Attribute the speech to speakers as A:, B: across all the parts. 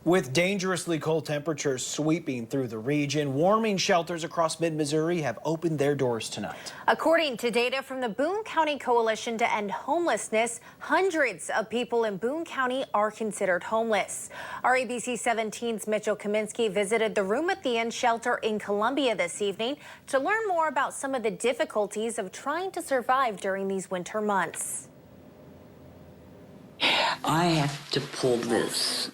A: With dangerously cold temperatures sweeping through the region, warming shelters across mid-Missouri have opened their doors tonight.
B: According to data from the Boone County Coalition to End Homelessness, hundreds of people in Boone County are considered homeless. Our ABC 17's Mitchell Kaminsky visited the Room at the Inn shelter in Columbia this evening to learn more about some of the difficulties of trying to survive during these winter months.
C: I have to pull this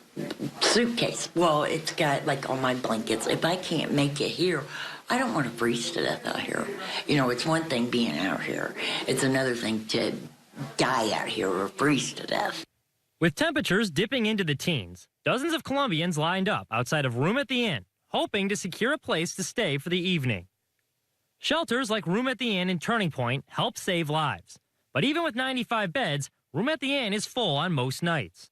C: suitcase. Well, it's got like all my blankets. If I can't make it here, I don't want to freeze to death out here. You know, it's one thing being out here. It's another thing to die out here or freeze to death.
D: With temperatures dipping into the teens, dozens of Columbians lined up outside of Room at the Inn, hoping to secure a place to stay for the evening. Shelters like Room at the Inn and Turning Point help save lives. But even with 95 beds, Room at the Inn is full on most nights.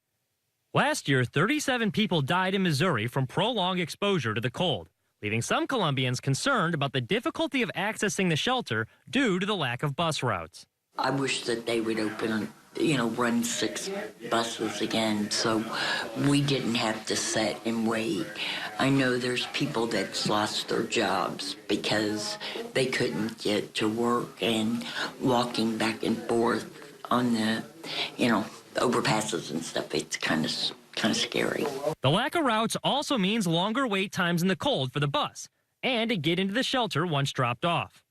D: Last year, 37 people died in Missouri from prolonged exposure to the cold, leaving some Columbians concerned about the difficulty of accessing the shelter due to the lack of bus routes.
C: I wish that they would open, run 6 buses again so we didn't have to sit and wait. I know there's people that's lost their jobs because they couldn't get to work and walking back and forth on the, overpasses and stuff. It's kind of scary.
D: The lack of routes also means longer wait times in the cold for the bus and to get into the shelter once dropped off.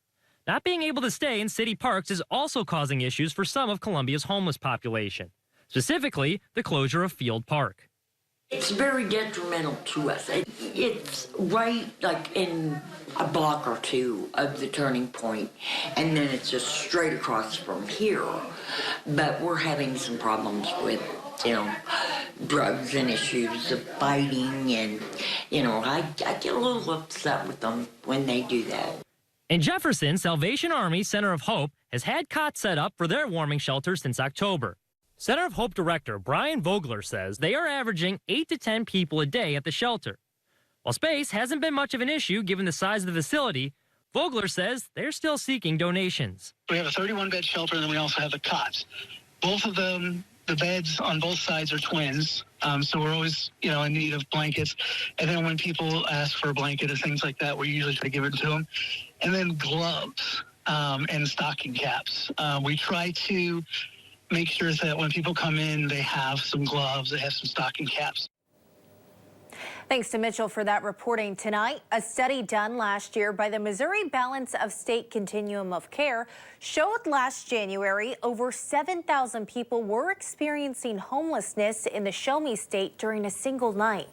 D: Not being able to stay in city parks is also causing issues for some of Columbia's homeless population, specifically the closure of Field Park.
C: It's very detrimental to us. It's right like in a block or two of the Turning Point, and then it's just straight across from here. But we're having some problems with, drugs and issues of fighting, and, I get a little upset with them when they do that.
D: In Jefferson, Salvation Army Center of Hope has had cots set up for their warming shelter since October. Center of Hope Director Brian Vogler says they are averaging 8 to 10 people a day at the shelter. While space hasn't been much of an issue given the size of the facility, Vogler says they're still seeking donations.
E: We have a 31-bed shelter, and then we also have the cots. Both of them, the beds on both sides are twins, so we're always, in need of blankets. And then when people ask for a blanket or things like that, we usually try to give it to them. And then gloves and stocking caps. We try to make sure that when people come in, they have some gloves, they have some stocking caps.
B: Thanks to Mitchell for that reporting tonight. A study done last year by the Missouri Balance of State Continuum of Care showed last January over 7,000 people were experiencing homelessness in the Show Me State during a single night.